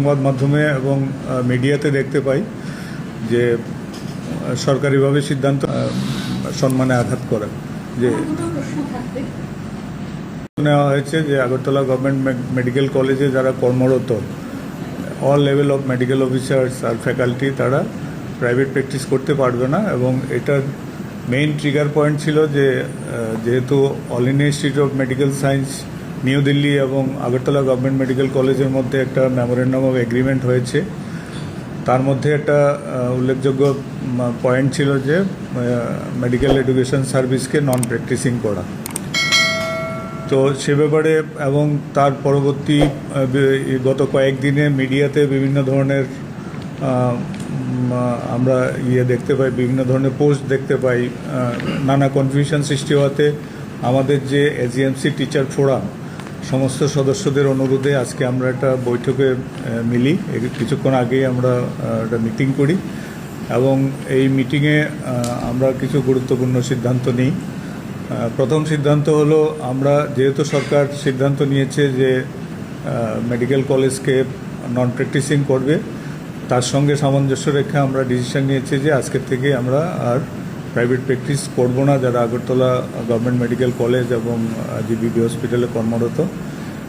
সংবাদ মাধ্যমে এবং মিডিয়াতে দেখতে পাই যে সরকারিভাবে সিদ্ধান্ত সম্মানে আঘাত করা যে নেওয়া হয়েছে যে আগরতলা গভর্নমেন্ট মেডিকেল কলেজে যারা কর্মরত all level of medical officers আর ফ্যাকাল্টি তারা প্রাইভেট প্র্যাকটিস করতে পারবে না। এবং এটার মেইন ট্রিগার পয়েন্ট ছিল যে যেহেতু all India institute of medical science new Delhi এবং আগরতলা গভর্নমেন্ট মেডিকেল কলেজের মধ্যে একটা মেমোরেন্ডাম অফ এগ্রিমেন্ট হয়েছে, তার মধ্যে একটা উল্লেখযোগ্য পয়েন্ট ছিল যে মেডিকেল এডুকেশন সার্ভিসকে নন প্র্যাকটিসিং করা। তো সে ব্যাপারে এবং তার পরবর্তী গত কয়েকদিনে মিডিয়াতে বিভিন্ন ধরনের আমরা দেখতে পাই, বিভিন্ন ধরনের পোস্ট দেখতে পাই, নানা কনফিউশন সৃষ্টি হওয়াতে আমাদের যে এজিএমসি টিচার ফোরাম সমস্ত সদস্যদের অনুরোধে আজকে আমরা একটা বৈঠকে মিলি। কিছুক্ষণ আগেই আমরা একটা মিটিং করি এবং এই মিটিংয়ে আমরা কিছু গুরুত্বপূর্ণ সিদ্ধান্ত নিই। প্রথম সিদ্ধান্ত হলো, আমরা যেহেতু সরকার সিদ্ধান্ত নিয়েছে যে মেডিকেল কলেজকে নন প্র্যাকটিসিং করবে, তার সঙ্গে সামঞ্জস্য রেখে আমরা ডিসিশন নিয়েছি যে আজকের থেকে আমরা আর প্রাইভেট প্র্যাকটিস করব না যারা আগরতলা গভর্নমেন্ট মেডিকেল কলেজ এবং জিবিবি হসপিটালে কর্মরত।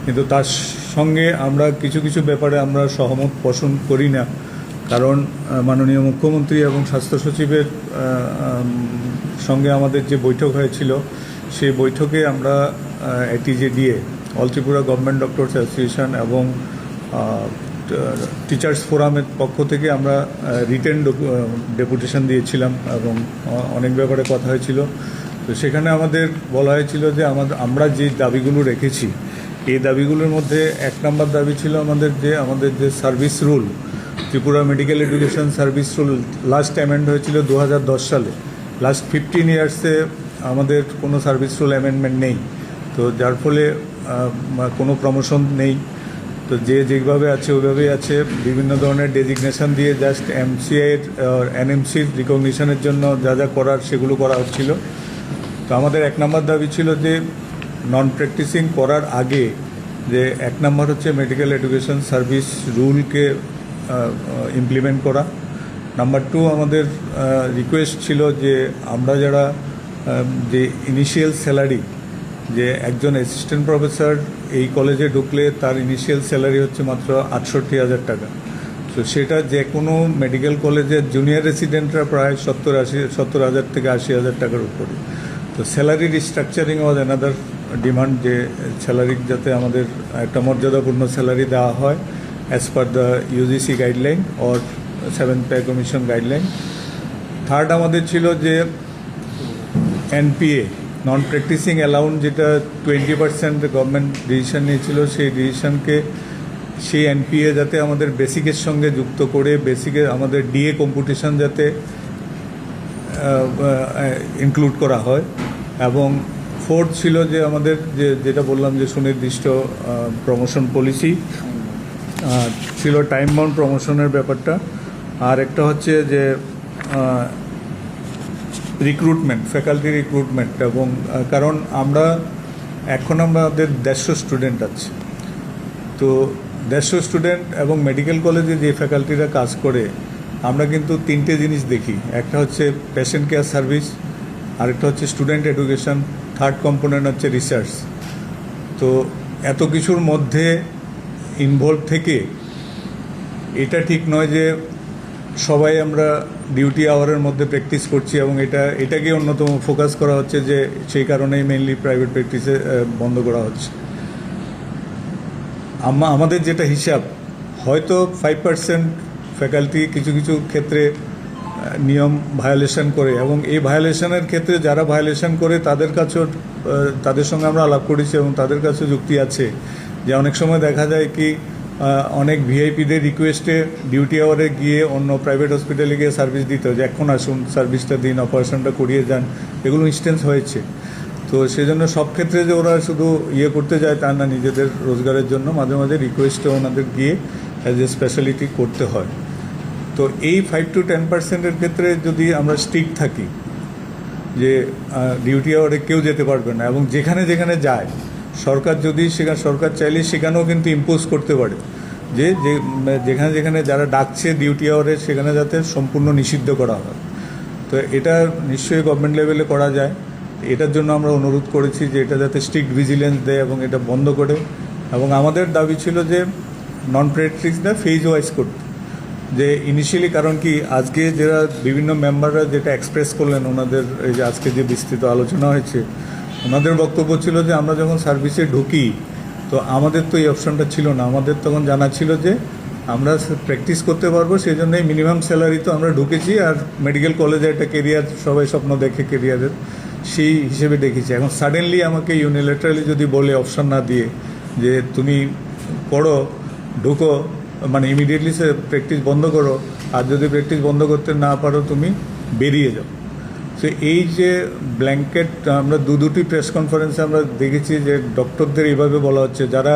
কিন্তু তার সঙ্গে আমরা কিছু কিছু ব্যাপারে আমরা সহমত পোষণ করি না, কারণ মাননীয় মুখ্যমন্ত্রী এবং স্বাস্থ্য সচিবের সঙ্গে আমাদের যে বৈঠক হয়েছিল সেই বৈঠকে আমরা ATZDA all Tripura government doctors association এবং টিচার্স ফোরামের পক্ষ থেকে আমরা রিটেন ডেপুটেশন দিয়েছিলাম এবং অনেক ব্যাপারে কথা হয়েছিল। তো সেখানে আমাদের বলা হয়েছিল যে আমরা যে দাবিগুলো রেখেছি এই দাবিগুলোর মধ্যে 1 নম্বর দাবি ছিল আমাদের যে service rule, Tripura medical education service rule last amend হয়েছিল 2010 সালে। লাস্ট 15 ইয়ার্সে আমাদের কোনো সার্ভিস রুল অ্যামেন্ডমেন্ট নেই, তো যার ফলে কোনো প্রমোশন নেই। তো যেভাবে আছে ওইভাবেই আছে, বিভিন্ন ধরনের ডেজিগনেশন দিয়ে জাস্ট এমসিআইয়ের এনএমসির রিকগনিশনের জন্য যা যা করার সেগুলো করা হচ্ছিল। তো আমাদের 1 নম্বর দাবি ছিল যে নন প্র্যাকটিসিং করার আগে যে 1 নম্বর হচ্ছে মেডিকেল এডুকেশন সার্ভিস রুলকে ইমপ্লিমেন্ট করা। নাম্বার 2 আমাদের রিকোয়েস্ট ছিল যে আমরা যারা যে ইনিশিয়াল স্যালারি, যে একজন অ্যাসিস্ট্যান্ট প্রফেসর এই কলেজে ঢুকলে তার ইনিশিয়াল স্যালারি হচ্ছে মাত্র 68,000 টাকা। তো সেটা যে কোনো মেডিকেল কলেজের জুনিয়র রেসিডেন্টরা প্রায় 70,000 থেকে 80,000 টাকার উপরে। তো স্যালারি রিস্ট্রাকচারিং ওয়াজ অ্যানাদার ডিমান্ড, যে স্যালারি যাতে আমাদের একটা মর্যাদাপূর্ণ স্যালারি দেওয়া হয় as per the UGC guideline or 7th pay commission guideline. Third আমাদের ছিল যে এনপিএ নন প্র্যাকটিসিং অ্যালাউন্স, যেটা 20% গভর্নমেন্ট ডিসিশন নিয়েছিল, সেই ডিসিশনকে সেই এনপিএ যাতে আমাদের বেসিকের সঙ্গে যুক্ত করে বেসিকে আমাদের ডিএ কম্পিটিশন যাতে ইনক্লুড করা হয়। এবং ফোর্থ ছিল যে আমাদের যেটা বললাম যে সুনির্দিষ্ট প্রমোশন পলিসি ছিল, টাইম বাউন্ড প্রমোশনের ব্যাপারটা। আর একটা হচ্ছে যে রিক্রুটমেন্ট, ফ্যাকাল্টি রিক্রুটমেন্ট। এবং কারণ এখন আমাদের 150 স্টুডেন্ট আছে, তো 150 স্টুডেন্ট এবং মেডিকেল কলেজে যে ফ্যাকাল্টিরা কাজ করে আমরা কিন্তু 3টে জিনিস দেখি। একটা হচ্ছে পেশেন্ট কেয়ার সার্ভিস, আরেকটা হচ্ছে স্টুডেন্ট এডুকেশন, থার্ড কম্পোনেন্ট হচ্ছে রিসার্চ। তো এত কিছুর মধ্যে ইনভলভ থেকে এটা ঠিক নয় যে সবাই আমরা ডিউটি আওয়ারের মধ্যে প্র্যাকটিস করছি, এবং এটাকে অন্যতম ফোকাস করা হচ্ছে যে সেই কারণেই মেইনলি প্রাইভেট প্র্যাকটিসে বন্ধ করা হচ্ছে। আমাদের যেটা হিসাব, হয়তো 5% ফ্যাকাল্টি কিছু কিছু ক্ষেত্রে নিয়ম ভায়োলেশন করে, এবং এই ভায়োলেশনের ক্ষেত্রে যারা ভায়োলেশন করে তাদের সঙ্গে আমরা আলাপ করেছি এবং তাদের কাছে যুক্তি আছে যে অনেক সময় দেখা যায় কি অনেক ভিআইপিদের রিকোয়েস্টে ডিউটি আওয়ারে গিয়ে অন্য প্রাইভেট হসপিটালে গিয়ে সার্ভিস দিতে হয়, যে এখন আসুন সার্ভিসটা দিন, অপারেশনটা করিয়ে যান, এগুলো ইনস্টেন্স হয়েছে। তো সেজন্য সব ক্ষেত্রে যে ওরা শুধু করতে যায় তা না, নিজেদের রোজগারের জন্য মাঝে মাঝে রিকোয়েস্টে ওনাদের গিয়ে অ্যাজ এ স্পেশালিটি করতে হয়। তো এই 5 to 10%-এর ক্ষেত্রে যদি আমরা স্ট্রিক্ট থাকি যে ডিউটি আওয়ারে কেউ যেতে পারবে না, এবং যেখানে যেখানে যায় সরকার চাইলে সেখানেও কিন্তু ইম্পোজ করতে পারে। যে যেখানে যেখানে যারা ডাকছে ডিউটি আওয়ারে সেখানে যাতে সম্পূর্ণ নিষিদ্ধ করা হয়। তো এটা নিশ্চয়ই গভর্নমেন্ট লেভেলে করা যায়। এটার জন্য আমরা অনুরোধ করেছি যে এটা যাতে স্ট্রিক্ট ভিজিলেন্স দেয় এবং এটা বন্ধ করে। এবং আমাদের দাবি ছিল যে নন প্রেডিক্টিভসটা ফেজ ওয়াইজ করতে, যে ইনিশিয়ালি, কারণ কি আজকে যারা বিভিন্ন মেম্বাররা যেটা এক্সপ্রেস করলেন, ওনাদের এই যে আজকে যে বিস্তৃত আলোচনা হয়েছে, ওনাদের বক্তব্য ছিল যে আমরা যখন সার্ভিসে ঢুকি তো আমাদের তো এই অপশনটা ছিল না। আমাদের তখন জানা ছিল যে আমরা প্র্যাকটিস করতে পারবো, সেই জন্যই মিনিমাম স্যালারি তো আমরা ঢুকেছি, আর মেডিকেল কলেজে একটা কেরিয়ার সবাই স্বপ্ন দেখে কেরিয়ারের, সেই হিসেবে দেখেছি। এখন সাডেনলি আমাকে ইউনিল্যাটারালি যদি বলে অপশন না দিয়ে যে তুমি পড়ো, ঢুকো, মানে ইমিডিয়েটলি সে প্র্যাকটিস বন্ধ করো, আর যদি প্র্যাকটিস বন্ধ করতে না পারো তুমি বেরিয়ে যাও। সো এই যে ব্ল্যাঙ্কেট, আমরা দুটি প্রেস কনফারেন্সে আমরা দেখেছি যে ডক্টরদের এইভাবে বলা হচ্ছে, যারা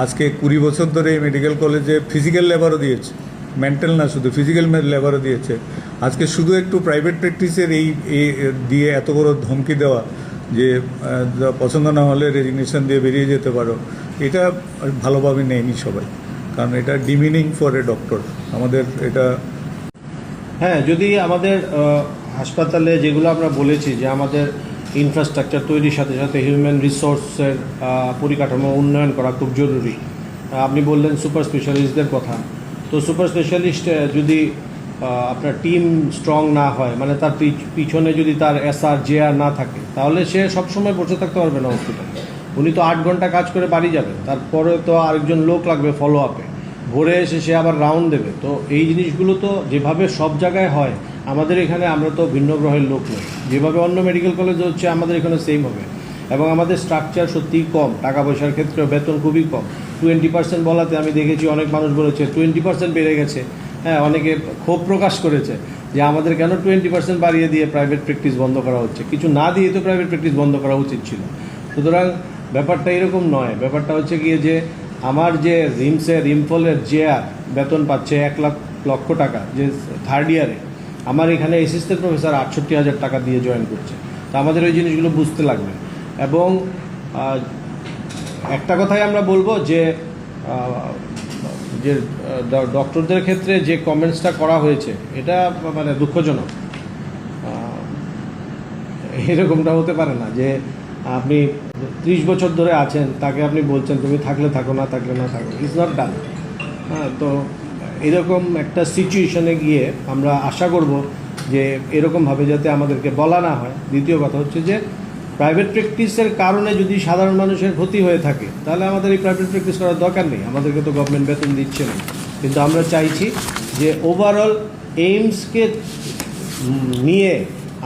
আজকে 20 বছর ধরে এই মেডিকেল কলেজে ফিজিক্যাল লেবারও দিয়েছে, মেন্টাল না শুধু ফিজিক্যাল লেবারও দিয়েছে, আজকে শুধু একটু প্রাইভেট প্র্যাকটিসের এই দিয়ে এত বড় ধমকি দেওয়া যে পছন্দ না হলে রেজিগনেশন দিয়ে বেরিয়ে যেতে পারো, এটা ভালোভাবে নেয়নি সবাই, কারণ এটা ডিমিনিং ফর এ ডক্টর। আমাদের এটা হ্যাঁ, যদি আমাদের হাসপাতালে যেগুলো আমরা বলেছি যে আমাদের ইনফ্রাস্ট্রাকচার তৈরির সাথে সাথে হিউম্যান রিসোর্সের পরিকাঠামো উন্নয়ন করা খুব জরুরি। আপনি বললেন সুপার স্পেশালিস্টদের কথা, তো সুপার স্পেশালিস্ট যদি আপনার টিম স্ট্রং না হয়, মানে তার পিছনে যদি তার SR JR না থাকে, তাহলে সে সবসময় বসে থাকতে পারবে না হসপিটালে। উনি তো 8 ঘন্টা কাজ করে বাড়ি যাবেন, তারপরে তো আরেকজন লোক লাগবে ফলো আপে, ভোরে এসে সে আবার রাউন্ড দেবে। তো এই জিনিসগুলো তো যেভাবে সব জায়গায় হয়, আমাদের এখানে আমরা তো ভিন্ন গ্রহের লোক নই, যেভাবে অন্য মেডিকেল কলেজে হচ্ছে আমাদের এখানে সেম হবে। এবং আমাদের স্ট্রাকচার সত্যিই কম, টাকা পয়সার ক্ষেত্রে বেতন খুবই কম। 20% বলাতে আমি দেখেছি অনেক মানুষ বলেছে 20% বেড়ে গেছে। হ্যাঁ, অনেকে ক্ষোভ প্রকাশ করেছে যে আমাদের কেন 20% বাড়িয়ে দিয়ে প্রাইভেট প্র্যাকটিস বন্ধ করা হচ্ছে, কিছু না দিয়ে তো প্রাইভেট প্র্যাকটিস বন্ধ করা উচিত ছিল। সুতরাং ব্যাপারটা এরকম নয়, ব্যাপারটা হচ্ছে গিয়ে যে আমার যে রিমফলের JR বেতন পাচ্ছে 1 লক্ষ টাকা, যে থার্ড ইয়ারে, আমার এখানে অ্যাসিস্ট্যান্ট প্রফেসর 68,000 টাকা দিয়ে জয়েন করছে। তো আমাদের ওই জিনিসগুলো বুঝতে লাগবে। এবং একটা কথাই আমরা বলবো যে যে ডক্টরদের ক্ষেত্রে যে কমেন্টসটা করা হয়েছে এটা মানে দুঃখজনক। এরকমটা হতে পারে না যে আপনি 30 বছর ধরে আছেন, তাকে আপনি বলছেন তুমি থাকলে থাকো, না থাকলে না থাকো, ইটস নট ডান। হ্যাঁ, তো এরকম একটা সিচুয়েশনে গিয়ে আমরা আশা করব যে এরকমভাবে যাতে আমাদেরকে বলা না হয়। দ্বিতীয় কথা হচ্ছে যে প্রাইভেট প্র্যাকটিসের কারণে যদি সাধারণ মানুষের ক্ষতি হয়ে থাকে, তাহলে আমাদের এই প্রাইভেট প্র্যাকটিস করার দরকার নেই, আমাদেরকে তো গভর্নমেন্ট বেতন দিচ্ছে না। কিন্তু আমরা চাইছি যে ওভারঅল এইমসকে নিয়ে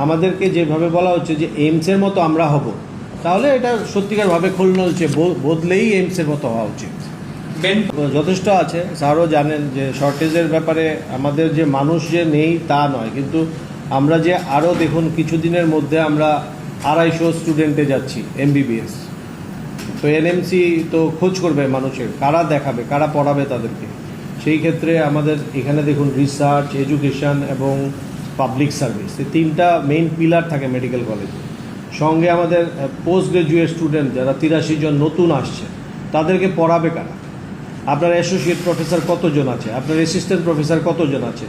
আমাদেরকে যেভাবে বলা হচ্ছে যে এইমসের মতো আমরা হব, তাহলে এটা সত্যিকারভাবে খুলনলছে বদলেই এইমসের মতো হওয়া উচিত। যথেষ্ট আছে, স্যারও জানেন যে শর্টেজের ব্যাপারে আমাদের যে মানুষ যে নেই তা নয়, কিন্তু আমরা যে আরও দেখুন কিছুদিনের মধ্যে আমরা 250 স্টুডেন্টে যাচ্ছি MBBS। তো NMC তো খোঁজ করবে মানুষের, কারা দেখাবে, কারা পড়াবে তাদেরকে। সেই ক্ষেত্রে আমাদের এখানে দেখুন রিসার্চ, এডুকেশন এবং পাবলিক সার্ভিস, এই 3টা মেইন পিলার থাকে মেডিকেল কলেজে। সঙ্গে আমাদের পোস্ট গ্রাজুয়েট স্টুডেন্ট যারা 83 জন নতুন আসছে, তাদেরকে পড়াবে কারা? আপনার অ্যাসোসিয়েট প্রফেসর কতজন আছে, আপনার অ্যাসিস্ট্যান্ট প্রফেসর কতজন আছে,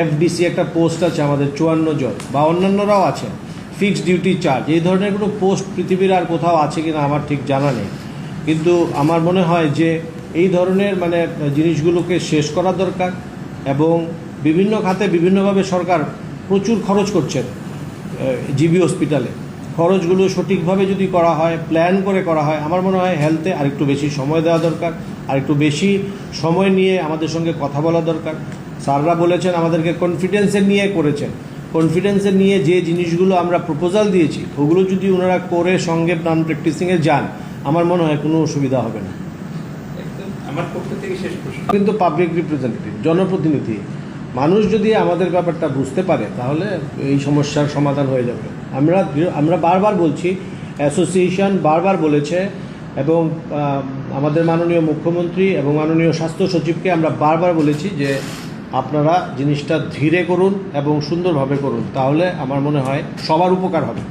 FDC একটা পোস্ট আছে আমাদের 54 জন, বা অন্যান্যরাও আছেন, ফিক্সড ডিউটি চার্জ, এই ধরনের কোনো পোস্ট পৃথিবীর আর কোথাও আছে কিনা আমার ঠিক জানা নেই। কিন্তু আমার মনে হয় যে এই ধরনের মানে জিনিসগুলোকে শেষ করা দরকার। এবং বিভিন্ন খাতে বিভিন্নভাবে সরকার প্রচুর খরচ করছেন GB হসপিটালে। খরচগুলো সঠিকভাবে যদি করা হয়, প্ল্যান করে করা হয়, আমার মনে হয় হেলথে আরেকটু বেশি সময় দেওয়া দরকার, আরেকটু বেশি সময় নিয়ে আমাদের সঙ্গে কথা বলা দরকার। স্যাররা বলেছেন আমাদেরকে কনফিডেন্সে নিয়ে করেছেন, কনফিডেন্সে নিয়ে যে জিনিসগুলো আমরা প্রপোজাল দিয়েছি ওগুলো যদি ওনারা করে সঙ্গে নন প্র্যাকটিসিংয়ে যান, আমার মনে হয় কোনো অসুবিধা হবে না। আমার পক্ষ থেকে শেষ প্রশ্ন, কিন্তু পাবলিক রিপ্রেজেন্টেটিভ, জনপ্রতিনিধি, মানুষ যদি আমাদের ব্যাপারটা বুঝতে পারে, তাহলে এই সমস্যার সমাধান হয়ে যাবে। আমরা বারবার বলছি, অ্যাসোসিয়েশন বারবার বলেছে, এবং আমাদের মাননীয় মুখ্যমন্ত্রী এবং মাননীয় স্বাস্থ্য সচিবকে আমরা বারবার বলেছি যে আপনারা জিনিসটা ধীরে করুন এবং সুন্দরভাবে করুন, তাহলে আমার মনে হয় সবার উপকার হবে।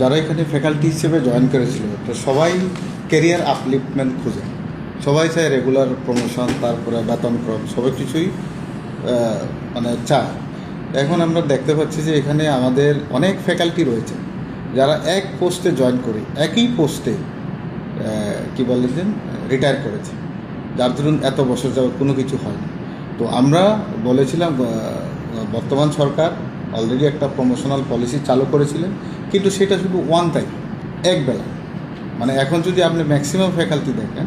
যারা এখানে ফ্যাকাল্টি হিসেবে জয়েন করেছিল, তো সবাই ক্যারিয়ার আপলিফটমেন্ট খুঁজে, সবাই চায় রেগুলার প্রমোশন, তারপরে বেতনক্রম সব কিছুই মানে চায়। এখন আমরা দেখতে পাচ্ছি যে এখানে আমাদের অনেক ফ্যাকাল্টি রয়েছে যারা এক পোস্টে জয়েন করে একই পোস্টে কী বলে যে রিটায়ার করেছে, যার ধরুন এত বছর যাওয়ার কোনো কিছু হয়নি। তো আমরা বলেছিলাম বর্তমান সরকার অলরেডি একটা প্রমোশনাল পলিসি চালু করেছিলেন, কিন্তু সেটা শুধু ওয়ান টাইম, একবেলা। মানে এখন যদি আপনি ম্যাক্সিমাম ফ্যাকাল্টি দেখেন,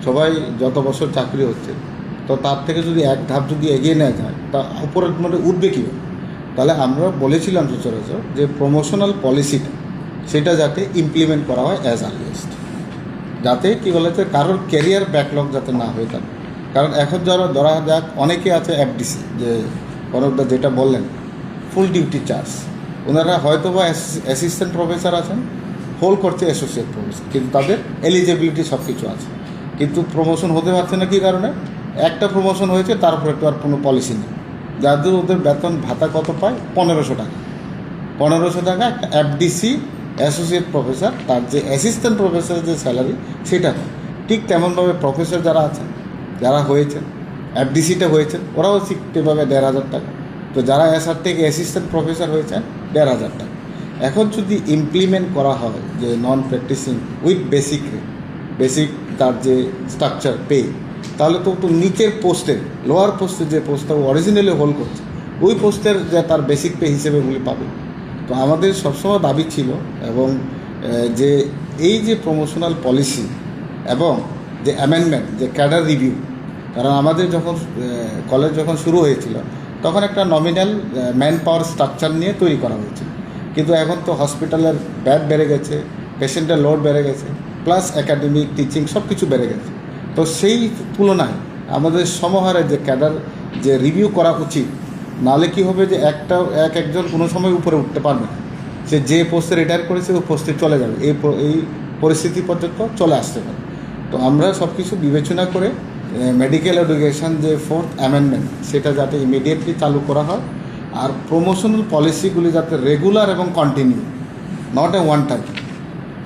সবাই যত বছর চাকরি হচ্ছে, তো তার থেকে যদি এক ধাপ যদি এগিয়ে নেওয়া যায়, তা উপরের মানে উঠবে কীভাবে? তাহলে আমরা বলেছিলাম সচরাচর যে প্রমোশনাল পলিসিটা সেটা যাতে ইমপ্লিমেন্ট করা হয় অ্যাজ আর্লিয়েস্ট, যাতে কী বলেছে কারোর ক্যারিয়ার ব্যাকলগ যাতে না হয়ে থাকে। কারণ এখন যারা ধরা যাক অনেকে আছে এফডিসি, যে কনকদা যেটা বললেন ফুল ডিউটি চার্জ, ওনারা হয়তো বা অ্যাসিস্ট্যান্ট প্রফেসর আছেন, হোল করছে অ্যাসোসিয়েট প্রফেসর, কিন্তু তাদের এলিজিবিলিটি সব কিছু আছে, কিন্তু প্রমোশন হতে পারছে না। কী কারণে? একটা প্রমোশন হয়েছে, তারপরে তো আর কোনো পলিসি নেই। যাদের ওদের বেতন ভাতা কত পায়? 1500 টাকা। 1500 টাকা একটা এফডিসি অ্যাসোসিয়েট প্রফেসর, তার যে অ্যাসিস্ট্যান্ট প্রফেসরের যে স্যালারি সেটা পায়। ঠিক তেমনভাবে প্রফেসর যারা আছেন, যারা হয়েছেন এফডিসিটা হয়েছেন, ওরাও ঠিক তেভাবে 1500 টাকা। তো যারা এসআর থেকে অ্যাসিস্ট্যান্ট প্রফেসর হয়েছেন 1500 টাকা। এখন যদি ইমপ্লিমেন্ট করা হয় যে নন প্র্যাকটিসিং উইথ বেসিক তার যে স্ট্রাকচার পে, তাহলে তো নিচের পোস্টের লোয়ার পোস্টে যে পোস্টটা অরিজিনালি হোল্ড করছে, ওই পোস্টের যে তার বেসিক পে হিসেবে ওগুলি পাবে। তো আমাদের সবসময় দাবি ছিল এবং যে এই যে প্রমোশনাল পলিসি এবং যে অ্যামেন্ডমেন্ট, যে ক্যাডার রিভিউ, কারণ আমাদের যখন কলেজ যখন শুরু হয়েছিল তখন একটা নমিনাল ম্যান পাওয়ার স্ট্রাকচার নিয়ে তৈরি করা হয়েছিল, কিন্তু এখন তো হসপিটালের ব্যাড বেড়ে গেছে, পেশেন্টের লোড বেড়ে গেছে, প্লাস একাডেমিক টিচিং সব কিছু বেড়ে গেছে। তো সেই তুলনায় আমাদের সমহারে যে ক্যাডার যে রিভিউ করা উচিত, নাহলে কী হবে যে একজন কোনো সময় উপরে উঠতে পারবে না, সে যে পোস্টে রিটায়ার করেছে ওই পোস্টে চলে যাবে, এই পরিস্থিতি পর্যন্ত চলে আসতে পারে। তো আমরা সব কিছু বিবেচনা করে মেডিকেল এডুকেশন যে 4th অ্যামেন্ডমেন্ট সেটা যাতে ইমিডিয়েটলি চালু করা হয়, আর প্রমোশনাল পলিসিগুলি যাতে রেগুলার এবং continue, not a one time.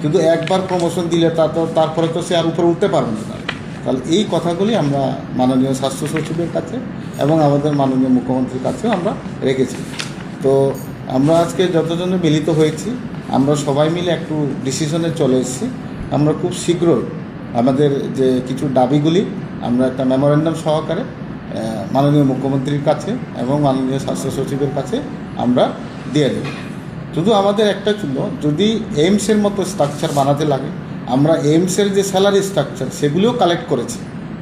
শুধু একবার প্রমোশন দিলে তারপরে তো সে আর উপরে উঠতে পারবে না। তাহলে এই কথাগুলি আমরা মাননীয় স্বাস্থ্য সচিবের কাছে এবং আমাদের মাননীয় মুখ্যমন্ত্রীর কাছেও আমরা রেখেছি। তো আমরা আজকে যতজনে মিলিত হয়েছি, আমরা সবাই মিলে একটু ডিসিশনে চলে এসেছি। আমরা খুব শীঘ্রই আমাদের যে কিছু দাবিগুলি আমরা একটা মেমোরেন্ডাম সহকারে মাননীয় মুখ্যমন্ত্রীর কাছে এবং মাননীয় স্বাস্থ্য সচিবের কাছে আমরা দিয়ে দেব। শুধু আমাদের একটা ছিল, যদি এইমসের মতো স্ট্রাকচার বানাতে লাগে, আমরা এইমসের যে স্যালারি স্ট্রাকচার সেগুলিও কালেক্ট করেছি।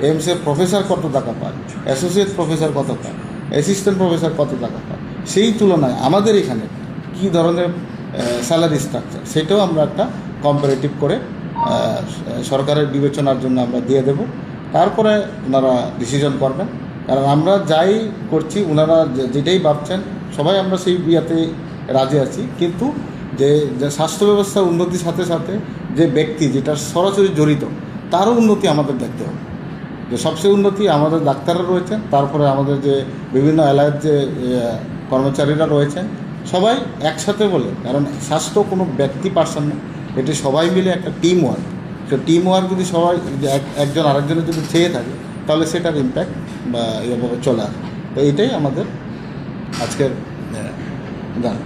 এইমসের প্রফেসর কত টাকা পায়, অ্যাসোসিয়েট প্রফেসর কত পায়, অ্যাসিস্ট্যান্ট প্রফেসর কত টাকা পায়, সেই তুলনায় আমাদের এখানে কী ধরনের স্যালারি স্ট্রাকচার সেটাও আমরা একটা কম্পারেটিভ করে সরকারের বিবেচনার জন্য আমরা দিয়ে দেব। তারপরে ওনারা ডিসিশন করবেন। কারণ আমরা যাই করছি, ওনারা যেটাই ভাবছেন সবাই আমরা সেই বিয়াতেই রাজি আছি, কিন্তু যে স্বাস্থ্য ব্যবস্থার উন্নতির সাথে সাথে যে ব্যক্তি যেটা সরাসরি জড়িত তারও উন্নতি আমাদের দেখতে হবে। যে সবচেয়ে উন্নতি আমাদের ডাক্তাররা রয়েছেন, তারপরে আমাদের যে বিভিন্ন এলাকার যে কর্মচারীরা রয়েছেন, সবাই একসাথে বলে, কারণ স্বাস্থ্য কোনো ব্যক্তি পার্সন না, এটি সবাই মিলে একটা টিম ওয়ার্ক। তো টিম ওয়ার্ক যদি সবাই একজন আরেকজনের যদি চেয়ে থাকে, তাহলে সেটার ইম্প্যাক্ট বা এভাবে চলে আসে। তো এইটাই আমাদের আজকের গান।